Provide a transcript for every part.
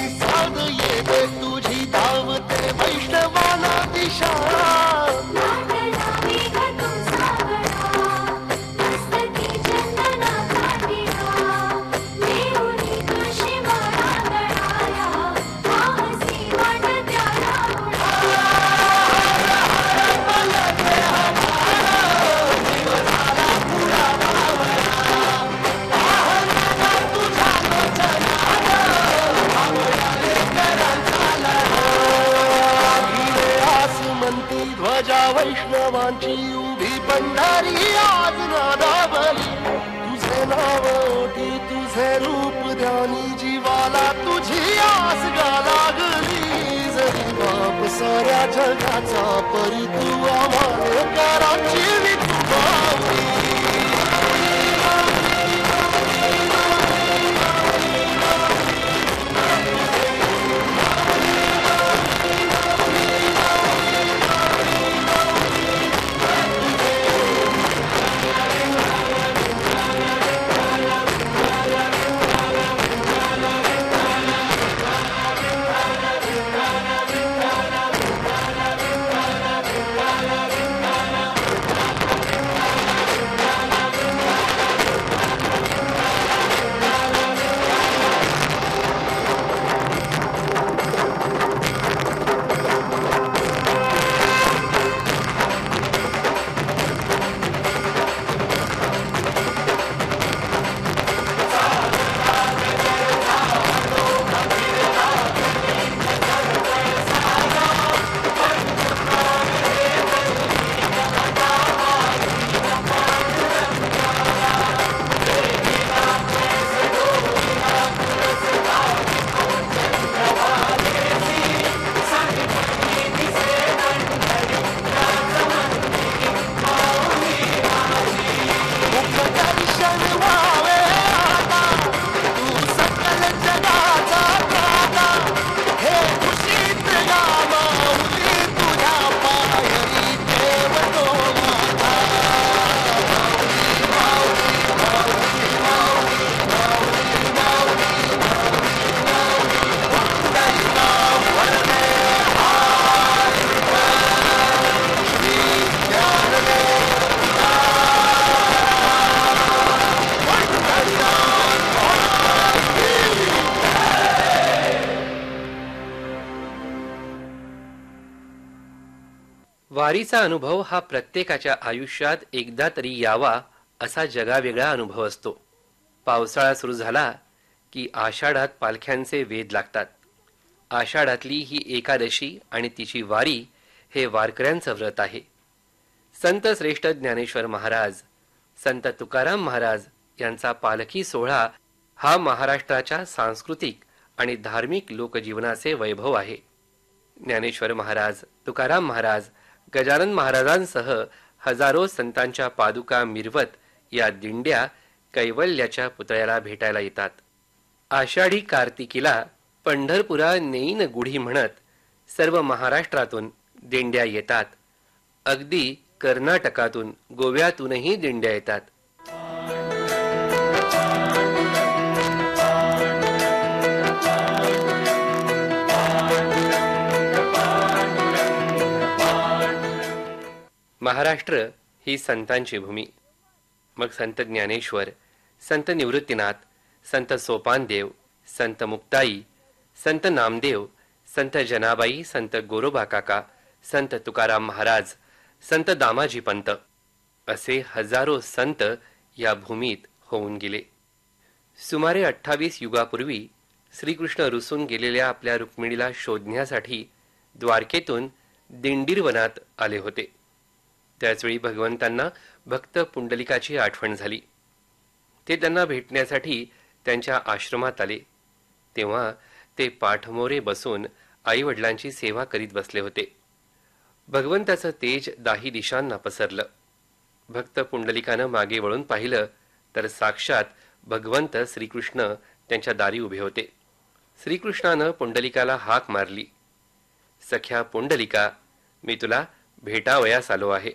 आणि साध येते तुझी धावते वैष्णवाला दिशा. वैष्णवांची उभी पंढरी आज नादावली. तुझे नाव ओटी तुझे रूप ध्यानी जीवाला तुझी आस गा लागली. जरी बाप साऱ्या जगाचा परी तू आम्हाला कराची विठुरावली. वारीचा अनुभव हा प्रत्येकाच्या आयुष्यात एकदा तरी यावा असा जगावेगळा अनुभव असतो. पावसाळा सुरू झाला की आषाढात पालख्यांचे वेध लागतात. आषाढातली ही एकादशी आणि तिची वारी हे वारकऱ्यांचं व्रत आहे. संत श्रेष्ठ ज्ञानेश्वर महाराज, संत तुकाराम महाराज यांचा पालखी सोहळा हा महाराष्ट्राच्या सांस्कृतिक आणि धार्मिक लोकजीवनाचे वैभव आहे. ज्ञानेश्वर महाराज, तुकाराम महाराज, गजानन महाराजांसह हजारो संतांच्या पादुका मिरवत या दिंड्या कैवल्याच्या पुतळ्याला भेटायला येतात. आषाढी कार्तिकीला पंढरपुरा नेईन गुढी म्हणत सर्व महाराष्ट्रातून दिंड्या येतात. अगदी कर्नाटकातून, गोव्यातूनही दिंड्या येतात. महाराष्ट्र ही संतांची भूमी. मग संत ज्ञानेश्वर, संत निवृत्तीनाथ, संत सोपानदेव, संत मुक्ताई, संत नामदेव, संत जनाबाई, संत गोरोबा काका, संत तुकाराम महाराज, संत दामाजी पंत असे हजारो संत या भूमीत होऊन गेले. सुमारे 28 युगापूर्वी श्रीकृष्ण रुसून गेलेल्या आपल्या रुक्मिणीला शोधण्यासाठी द्वारकेतून दिंडीरवनात आले होते. त्याचवेळी भगवंतांना भक्त पुंडलिकाची आठवण झाली. ते त्यांना भेटण्यासाठी त्यांच्या आश्रमात आले. तेव्हा ते पाठमोरे बसून आई वडिलांची सेवा करीत बसले होते. भगवंताचं तेज दाही दिशांना पसरलं. भक्त पुंडलिकानं मागे वळून पाहिलं तर साक्षात भगवंत श्रीकृष्ण त्यांच्या दारी उभे होते. श्रीकृष्णानं पुंडलिकाला हाक मारली, सख्या पुंडलिका, मी तुला भेटावयास आलो आहे.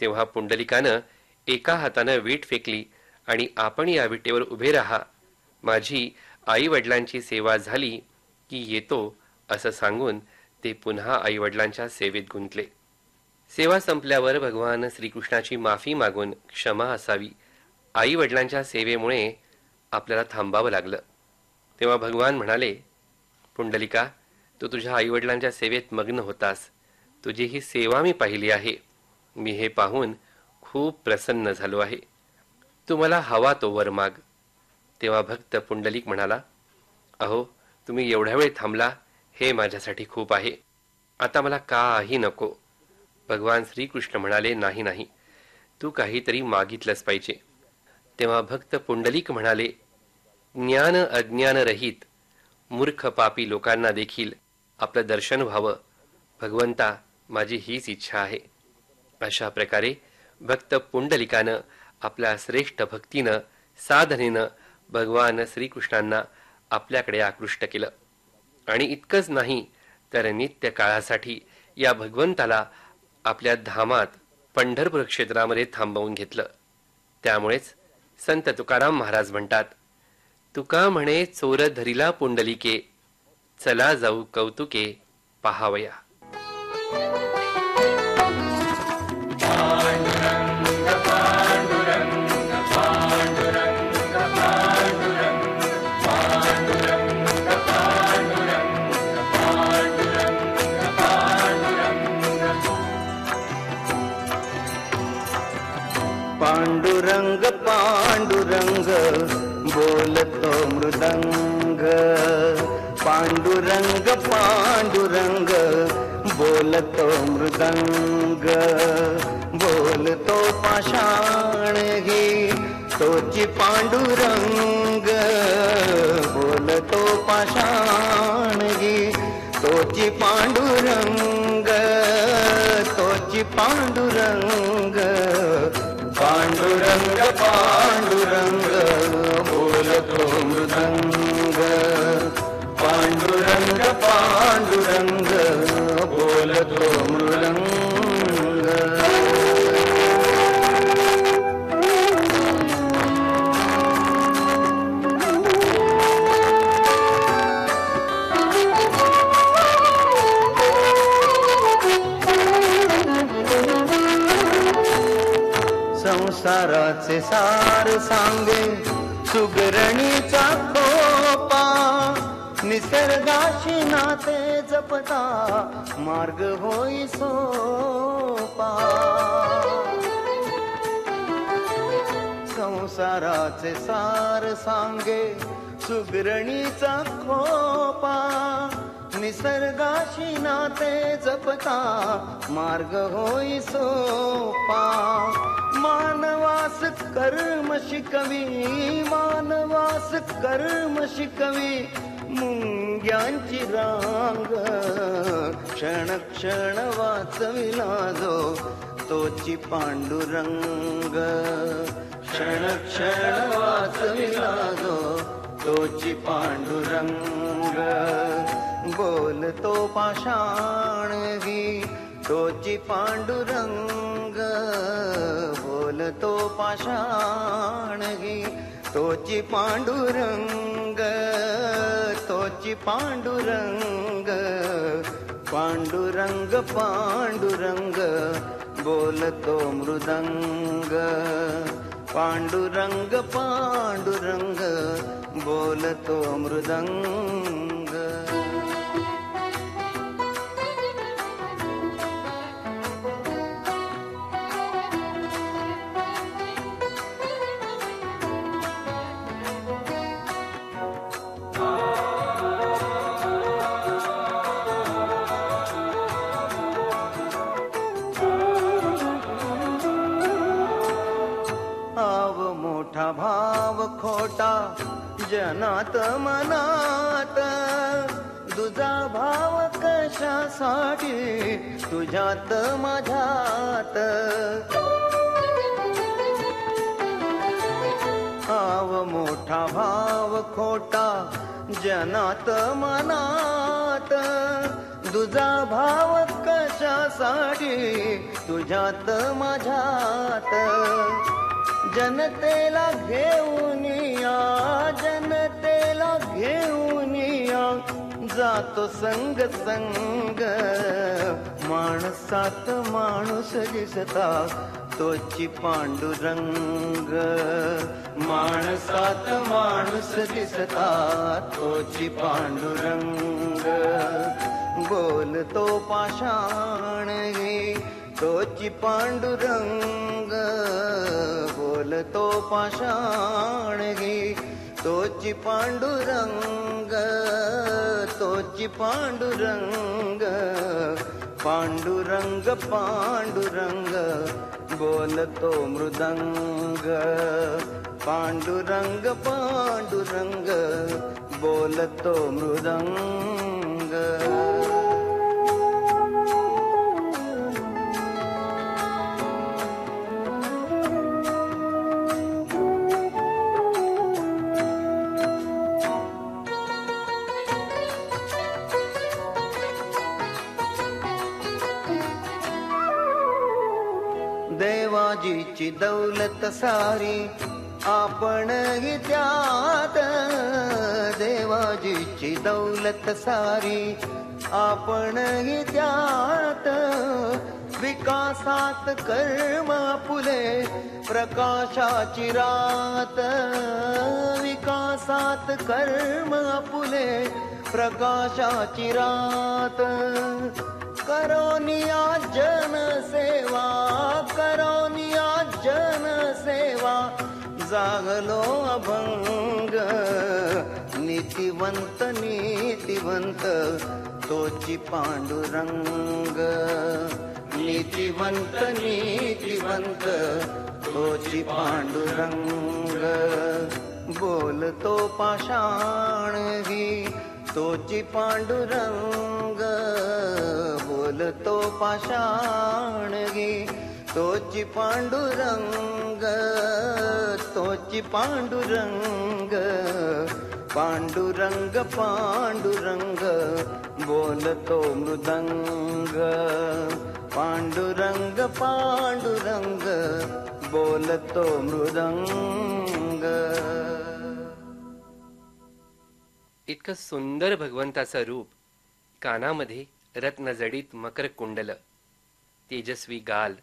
तेव्हा पुंडलिकानं एका हातानं वीट फेकली आणि आपण या विटेवर उभे राहा, माझी आई वडिलांची सेवा झाली की येतो असं सांगून ते पुन्हा आईवडिलांच्या सेवेत गुंतले. सेवा संपल्यावर भगवान श्रीकृष्णाची माफी मागून क्षमा असावी, आईवडिलांच्या सेवेमुळे आपल्याला थांबावं लागलं. तेव्हा भगवान म्हणाले, पुंडलिका, तू तुझ्या आईवडिलांच्या सेवेत मग्न होतास. तुझी ही सेवा मी पाहिली आहे. मी हे पाहून खूप प्रसन्न झालो आहे. तू मला हवा तो वर माग. तेव्हा भक्त पुंडलिक म्हणाला, अहो, तुम्ही एवढ्या वेळ थांबला हे माझ्यासाठी खूप आहे. आता मला काही नको. भगवान श्रीकृष्ण म्हणाले, नाही नाही, तू काहीतरी मागितलंच पाहिजे. तेव्हा भक्त पुंडलिक म्हणाले, ज्ञान अज्ञान रहित मूर्ख पापी लोकांना देखील आपलं दर्शन व्हावं. भगवंता, माझी हीच इच्छा आहे. अशा प्रकारे भक्त पुंडलिकानं आपल्या श्रेष्ठ भक्तीनं, साधनेनं भगवान श्रीकृष्णांना आपल्याकडे आकृष्ट केलं. आणि इतकंच नाही तर नित्य काळासाठी या भगवंताला आपल्या धामात पंढरपूर क्षेत्रामध्ये थांबवून घेतलं. त्यामुळेच संत तुकाराम महाराज म्हणतात, तुका म्हणे चोर धरिला पुंडलिके, चला जाऊ कौतुके पहावया. पांडुरंग पांडुरंग बोलतो मृदंग. पांडुरंग पांडुरंग बोलतो मृदंग. बोलतो पाषाण घे तोची पांडुरंग. बोलतो पाषाण घे तोची पांडुरंग. तोची पांडुरंग. पांडुरंग पांडुरंग बोलतो मृदंग. पांडुरंग पांडुरंग बोलतो मृदंग. संसाराचे सार सांगे सुगरणीचा खोपा. निसर्गाशी नाते जपता मार्ग होई सोपा. संसाराचे सार सांगे सुगरणीचा खोपा. निसर्गाशी नाते जपता मार्ग होई सोपा. मानवास कर्म शिकवी, मानवास कर्म शिकवी मुंग्यांची रांग. क्षण क्षण वाचविला जो तोची पांडुरंग. क्षण क्षण वाचविला जो तोची पांडुरंग. बोलतो पाषाण घे तोची पांडुरंग. बोलतो पाषाण घे तोची पांडुरंग. तोची पांडुरंग. पांडुरंग पांडुरंग बोलतो मृदंग. पांडुरंग पांडुरंग बोलतो मृदंग. मोठा भाव खोटा जनात मनात. तुझा भाव कशासाठी तुझ्यात माझ्यात. भाव मोठा भाव खोटा जनात मनात. तुझा भाव कशासाठी तुझ्यात माझ्यात. जनतेला घेऊन या, जनतेला घेऊन या, जातो संग संग, माणसात माणूस दिसता तोची पांडुरंग. माणसात माणूस दिसता तोची पांडुरंग. बोलतो पाषाण गे तोची पांडुरंग. बोलतो पाषाण गे तोची पांडुरंग. तोची पांडुरंग. पांडुरंग पांडुरंग बोलतो मृदंग. पांडुरंग पांडुरंग बोलतो मृदंग. देवाजीची दौलत सारी आपण त्यात. देवाजीची दौलत सारी आपण त्यात. विकासात कर्म फुले प्रकाशाची रात. विकासात कर्म फुले प्रकाशाची रात. करोनिया जनसेवा. करोनिया जनसेवा जागलो अभंग. नीतिवंत नीतिवंत तोची पांडुरंग. नीतिवंत नीतिवंत तोची पांडुरंग. बोलतो पाषाण गी तोची पांडुरंग. बोलतो पाषाण गी तोची पांडुरंग. तोची पांडुरंग. पांडुरंग पांडुरंग बोलतो मृदंग. पांडुरंग पांडुरंग बोलतो मृदंग. इतकं सुंदर भगवंताचं रूप, कानामध्ये रत्नजडीत मकर कुंडल, तेजस्वी गाल,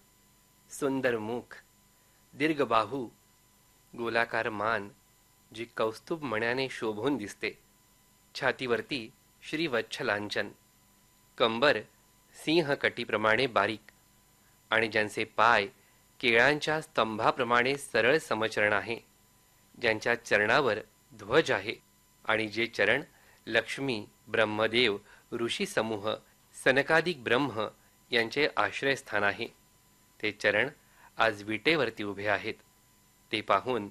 सुंदर मुख, दीर्घ बाहू, गोलाकार मान जी कौस्तुभ मण्याने शोभून दिसते, छातीवरती श्रीवत्सलांचन, कंबर सिंहकटीप्रमाणे बारीक आणि ज्यांचे पाय केळांच्या स्तंभाप्रमाणे सरळ समचरण आहे, ज्यांच्या चरणावर ध्वज आहे आणि जे चरण लक्ष्मी, ब्रह्मदेव, ऋषी समूह, सनकादिक ब्रह्म यांचे आश्रयस्थान आहे, ते चरण आज विटेवरती उभे आहेत. ते पाहून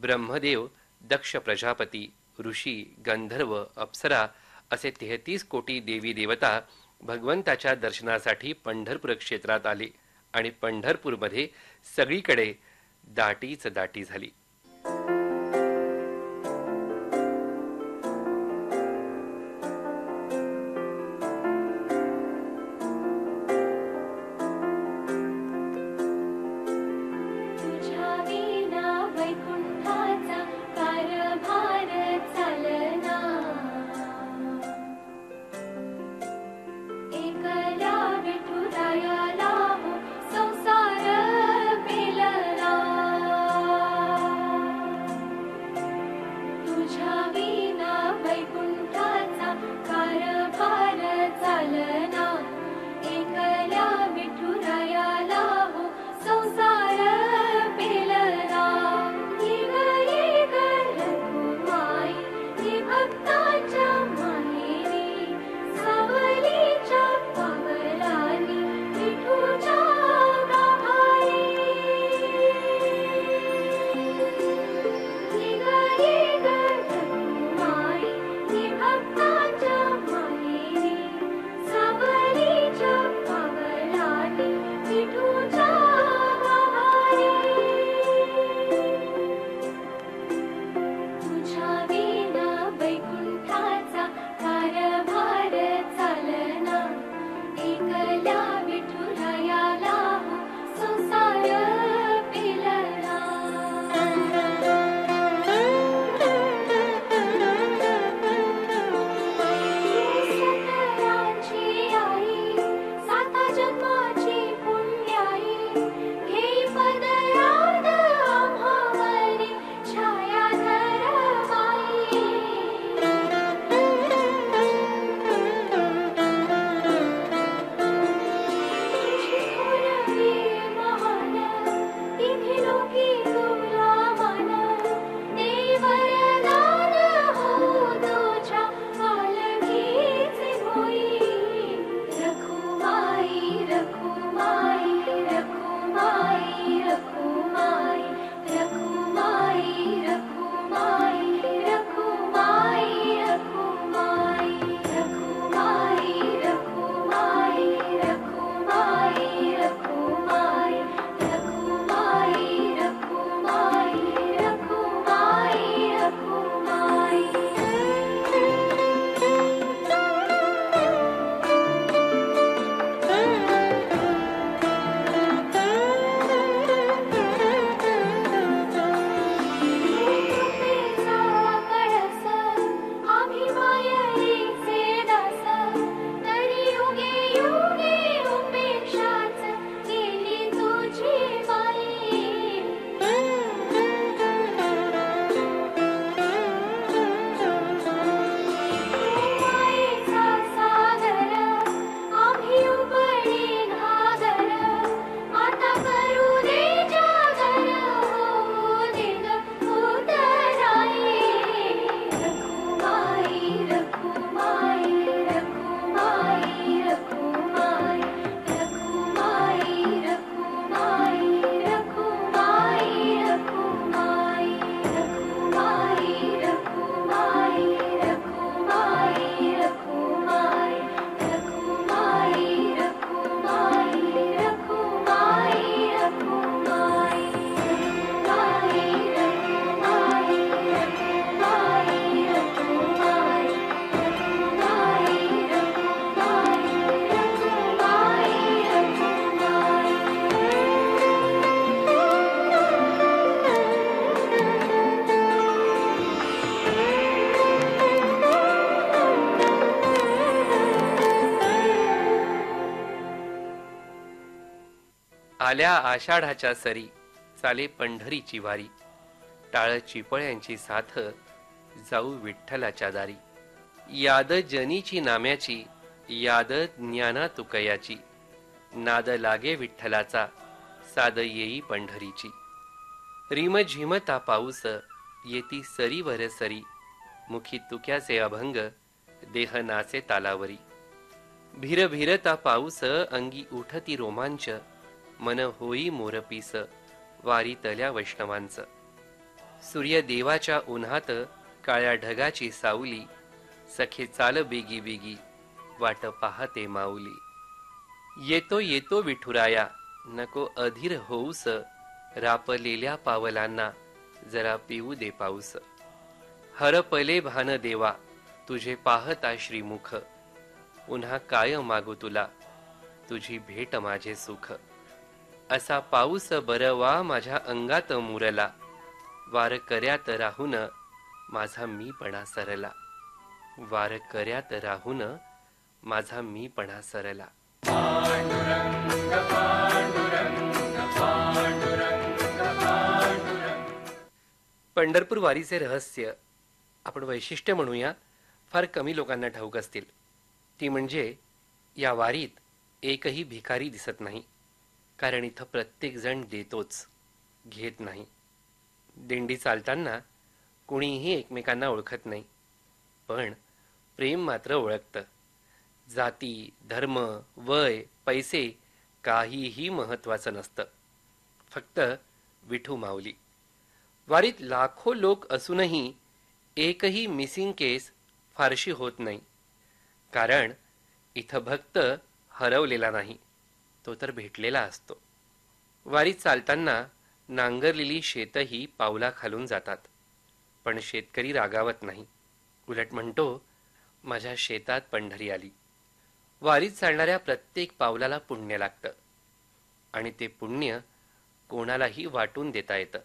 ब्रह्मदेव, दक्ष प्रजापती, ऋषी, गंधर्व, अप्सरा असे 33 कोटी देवी देवता भगवंताच्या दर्शनासाठी पंढरपूर क्षेत्रात आले आणि पंढरपूरमध्ये सगळीकडे दाटीच दाटी झाली. आल्या आषाढाच्या सरी, चाले पंढरीची वारी. टाळ चिपळ्यांची साथ, जाऊ विठ्ठलाच्या दारी. याद जनीची नाम्याची, याद ज्ञाना तुकयाची. नाद लागे विठ्ठलाचा, साद येई पंढरीची. रिम झिमता पाऊस, येती सरीवर सरी. मुखी तुक्याचे अभंग, देह नाचे तालावरी. भीर भीरता पाऊस, अंगी उठती रोमांच. मन होई मोरपीस, वारी तल्या वैष्णवांचं. सूर्यदेवाच्या उन्हात, काळ्या ढगाची सावली. सखे चाल बेगी बेगी, वाट पाहते माऊली. येतो येतो विठुराया, नको अधीर होऊस. रापलेल्या पावलांना, जरा पिऊ दे पाऊस. हरपले भान देवा, तुझे पाहता श्रीमुख. पुन्हा काय मागू तुला, तुझी भेट माझे सुख. असा पाऊस बरवा माझ्या अंगात मुरला. वार कर्यात राहून माझा मीपणा सरला. वार कर्यात राहून माझा मीपणा सरला. पंढरपूर वारीचे रहस्य आपण वैशिष्ट्य म्हणूया, फार कमी लोकांना ठाऊक असतील. ती म्हणजे या वारीत एकही भिकारी दिसत नाही. कारण इथं प्रत्येक जण देतोच, घेत नाही. दिंडी चालताना कुणीही एकमेकांना ओळखत नाही, पण प्रेम मात्र ओळखतं. जाती, धर्म, वय, पैसे काहीही महत्वाचं नसतं, फक्त विठू माऊली. वारीत लाखो लोक असूनही एकही मिसिंग केस फारशी होत नाही. कारण इथं भक्त हरवलेला नाही, तो तर भेटलेला असतो. वारीत चालताना नांगरलेली शेतही पावला खालून जातात, पण शेतकरी रागावत नाही. उलट म्हणतो, माझ्या शेतात पंढरी आली. वारीत चालणाऱ्या प्रत्येक पावलाला पुण्य लागतं, आणि ते पुण्य कोणालाही वाटून देता येतं.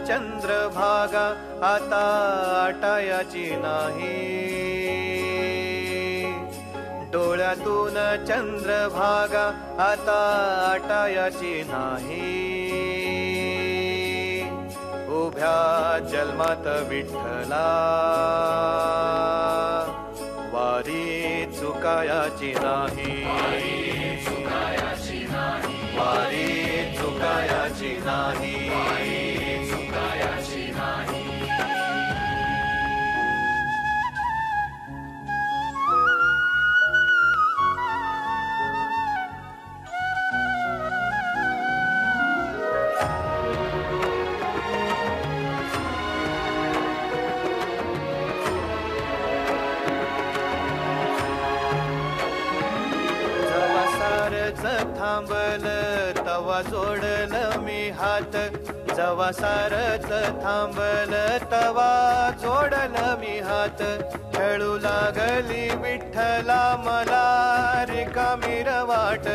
चंद्रभागा आता आटायाची नाही. डोळ्यातून चंद्रभागा आता आटायाची नाही. उभ्या जन्मात विठ्ठला वारी चुकायाची नाही. वारी चुकायाची नाही. थांबल तवा जोडल मी हात. जवा सारच थांबल तवा जोडल मी हात. खेळू लागली विठ्ठला मला रिकामी वाट.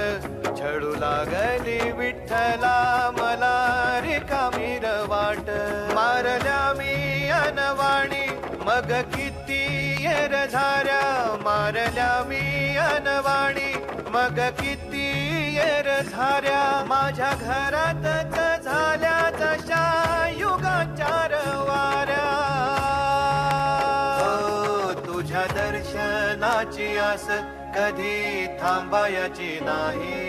छळू लागली विठ्ठला मला रिकामी वाट. मारल्या मी अनवाणी मग किती येर झाऱ्या. मारल्या मी अनवाणी मग किती येर झाऱ्या. माझ्या घरातच झाल्या जशा युगाचार वाऱ्या. तुझ्या दर्शन दर्शनाची आस कधी थांबायची नाही.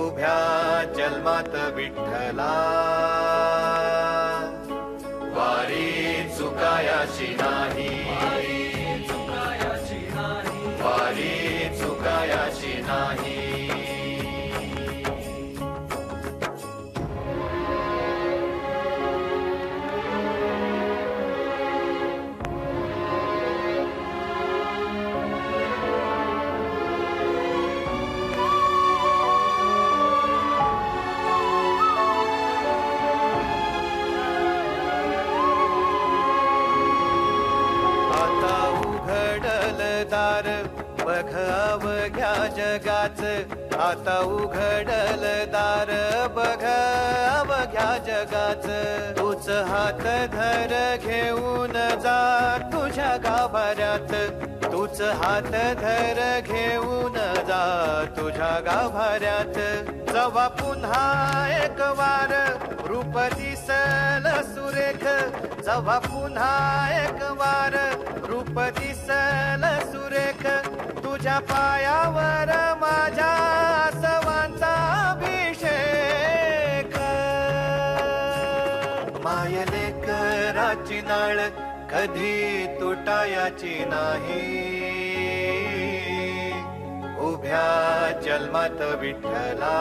उभ्या जन्मात विठ्ठला वारी चुकायाची नाही. वारी चुकायाची नाही. दार बघ अवघ्या जगाच. आता उघडल दार बघ अवघ्या जगाच. तूच हात धर घेऊन जा तुझ्या गाभाऱ्यात. तूच हात धर घेऊन जा तुझ्या गाभाऱ्यात. जवा पुन्हा एक वार रूप दिसल सुरेख. जवा पुन्हा एक वार रूप दिसल सुरेख. तुझ्या पायावर माझ्या आसवांचा अभिषेक. मायले कराची नाळ कधी तुटायाची नाही. उभ्या जन्मात विठ्ठला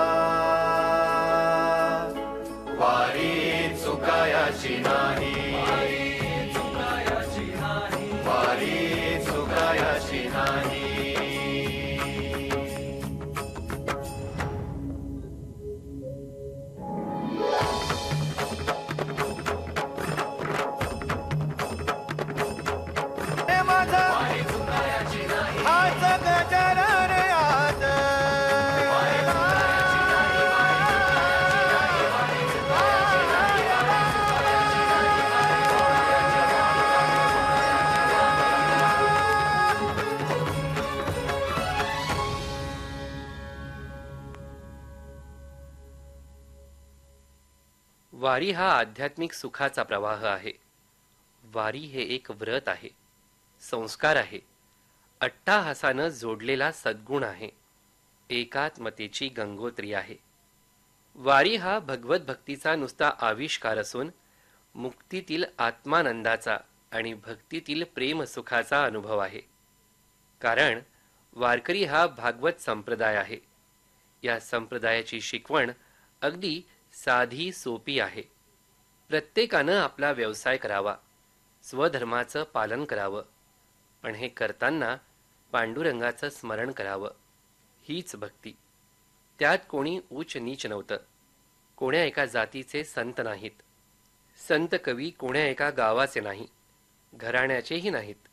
वारी चुकायाची नाही. वारी चुकायाची नाही. वारी हा आध्यात्मिक सुखाचा प्रवाह आहे. वारी हे एक व्रत आहे, संस्कार आहे, अट्टाहासानं जोडलेला सद्गुण आहे, एकात्मतेची गंगोत्री आहे. वारी हा भगवत भक्तीचा नुसता आविष्कार असून मुक्तीतील आत्मानंदाचा आणि भक्तीतील प्रेम सुखाचा अनुभव आहे. कारण वारकरी हा भागवत संप्रदाय आहे. या संप्रदायाची शिकवण अगदी साधी सोपी आहे. प्रत्येकानं आपला व्यवसाय करावा, स्वधर्माचं पालन करावं, पण हे करताना पांडुरंगाचं स्मरण करावं. हीच भक्ती. त्यात कोणी उच्च नीच नव्हतं. कोण्या एका जातीचे संत नाहीत. संत कवी कोण्या एका गावाचे नाही, घराण्याचेही नाहीत.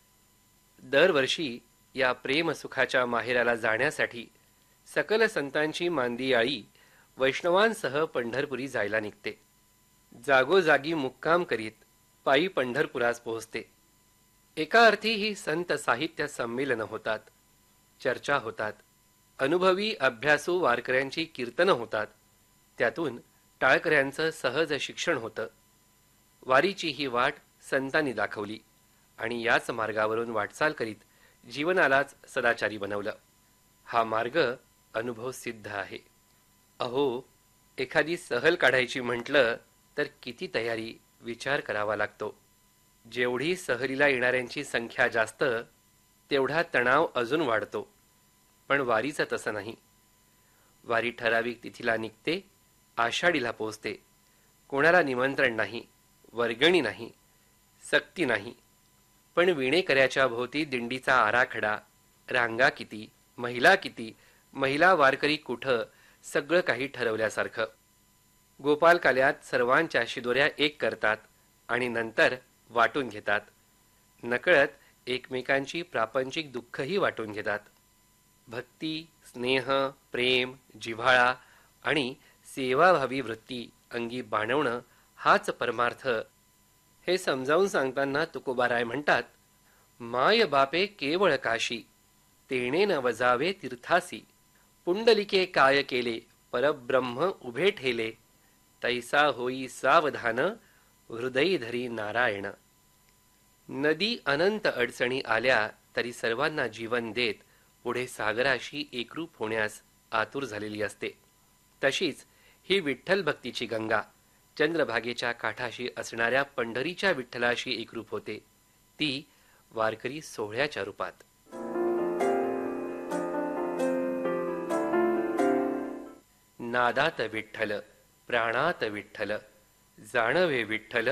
दरवर्षी या प्रेमसुखाच्या माहेराला जाण्यासाठी सकल संतांची मांदियाळी वैष्णवांसह पंढरपुरी जायला निघते. जागोजागी मुक्काम करीत पायी पंढरपुरास पोहोचते. एका अर्थी ही संत साहित्य संमेलनं होतात, चर्चा होतात, अनुभवी अभ्यासू वारकऱ्यांची कीर्तनं होतात. त्यातून टाळकऱ्यांचं सहज शिक्षण होतं. वारीची ही वाट संतांनी दाखवली आणि याच मार्गावरून वाटचाल करीत जीवनालाच सदाचारी बनवलं. हा मार्ग अनुभव सिद्ध आहे. अहो, एखादी सहल काढायची म्हटलं तर किती तयारी, विचार करावा लागतो. जेवढी सहलीला येणाऱ्यांची संख्या जास्त तेवढा तणाव अजून वाढतो. पण वारीचं तसं नाही. वारी ठराविक तिथीला निघते, आषाढीला पोचते. कोणाला निमंत्रण नाही, वर्गणी नाही, सक्ती नाही. पण विणेकऱ्याच्या भोवती दिंडीचा आराखडा, रांगा किती, महिला वारकरी कुठं, सगळं काही ठरवल्यासारखं. गोपालकाल्यात सर्वांच्या शिदोऱ्या एक करतात आणि नंतर वाटून घेतात. नकळत एकमेकांची प्रापंचिक दुःखही वाटून घेतात. भक्ती, स्नेह, प्रेम, जिव्हाळा आणि सेवाभावी वृत्ती अंगी बाणवणं हाच परमार्थ. हे समजावून सांगताना तुकोबाराय म्हणतात, माय बापे केवळ काशी, तेणे न वजावे तीर्थासी. पुंडलिके काय केले, परब्रह्म उभे ठेले. तैसा होई सावधान, हृदयी धरी नारायण. नदी अनंत अडचणी आल्या तरी सर्वांना जीवन देत पुढे सागराशी एकरूप होण्यास आतुर झालेली असते. तशीच ही विठ्ठल भक्तीची गंगा चंद्रभागेच्या काठाशी असणाऱ्या पंढरीच्या विठ्ठलाशी एकरूप होते, ती वारकरी सोहळ्याच्या रूपात. नादात विठ्ठल, प्राणात विठ्ठल, जाणवे विठ्ठल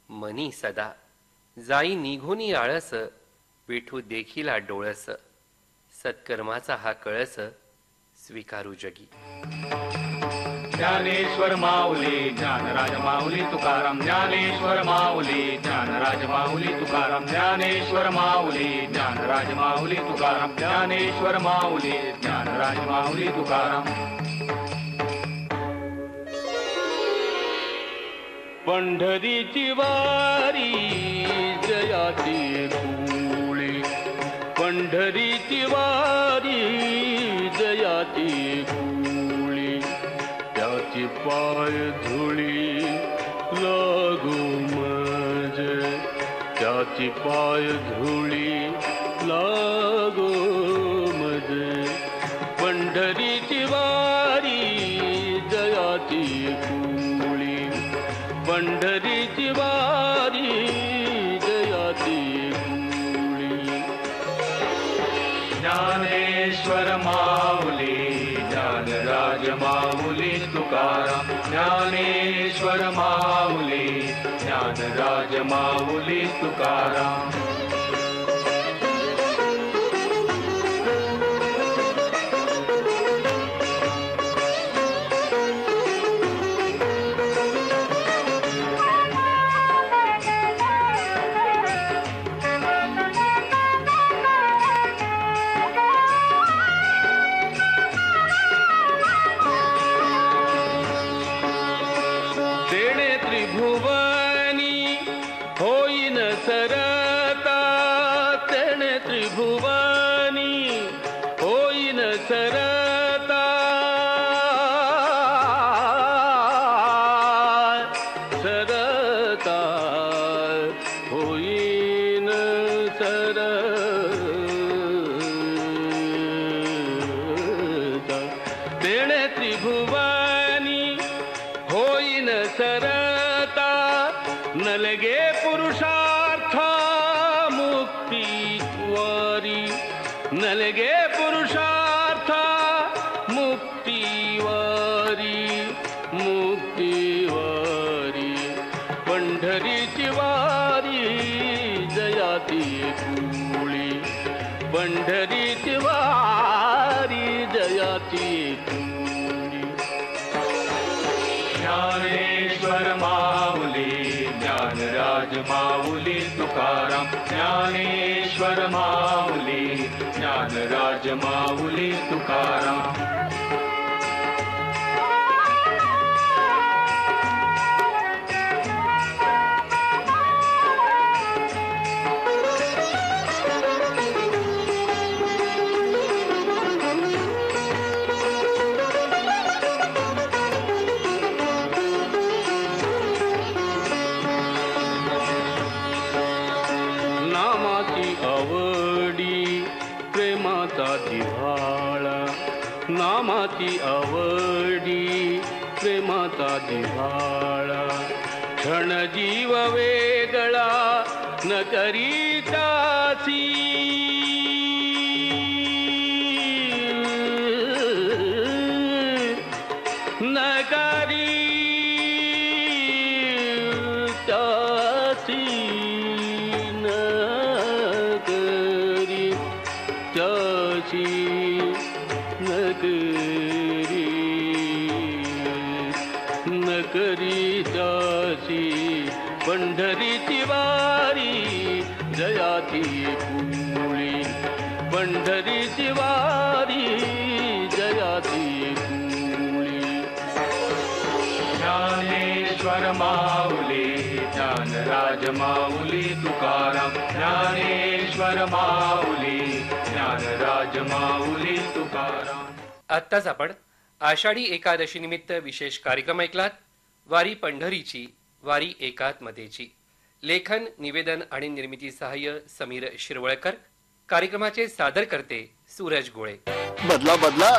मनी सदा. जाई निघूनी आळस, विठू देखिला डोळस. सत्कर्माचा हा कळस, स्वीकारू जगी. ज्ञानेश्वर माऊली ज्ञानराज माऊली तुकाराम. ज्ञानेश्वर माऊली ज्ञानराज माऊली तुकाराम. ज्ञानेश्वर माऊली ज्ञानराज माऊली तुकाराम. ज्ञानेश्वर माऊली ज्ञानराज माऊली तुकाराम. पंढरीची वारी जयाची कुळी. पंढरीची वारी जयाची कुळी. त्याची पाय धुळी लागू मजे. त्याची पाय धुळी लागू मजे. पंढरीची वारी जयाची कुळी. पंढरीची वारी जयाची कुळी. ज्ञानेश्वर माऊली ज्ञानराज माऊली तुकाराम. ज्ञानेश्वर माऊली ज्ञानराज माऊली तुकाराम. नलगे पुरुषार्थ मुक्ती वारी. नलगे पुरुषार्थ मुक्ती वारी. मुक्ती वारी. पंढरीची वारी जयाती कुळी. पंढरीची वारी जयाती कुळी. ज्ञानेश्वर माऊली ज्ञानराज माऊली तुकाराम. ज्ञानेश्वर माऊली ज्ञानराज माऊली तुकाराम. नामाची आवडी प्रेमाचा जिव्हाळा. क्षण जीव वेगळा न करीतासी. न करी त्यासी. न करी त्यासी. नकरी जासी. पंढरीची वारी जयाची कुळी. पंढरीची वारी जयाची कुळी. ज्ञानेश्वर माऊली ज्ञानराज माऊली तुकाराम. ज्ञानेश्वर माऊली ज्ञानराज माऊली तुकाराम. आत्ताच आपण आषाढी एकादशी निमित्त विशेष कार्यक्रम ऐकलात. वारी पंढरीची, वारी एकात्मतेची. लेखन, निवेदन आणि निर्मिती सहाय्य समीर शिरवळकर. कार्यक्रमाचे सादर करते सूरज गोळे. बदला बदला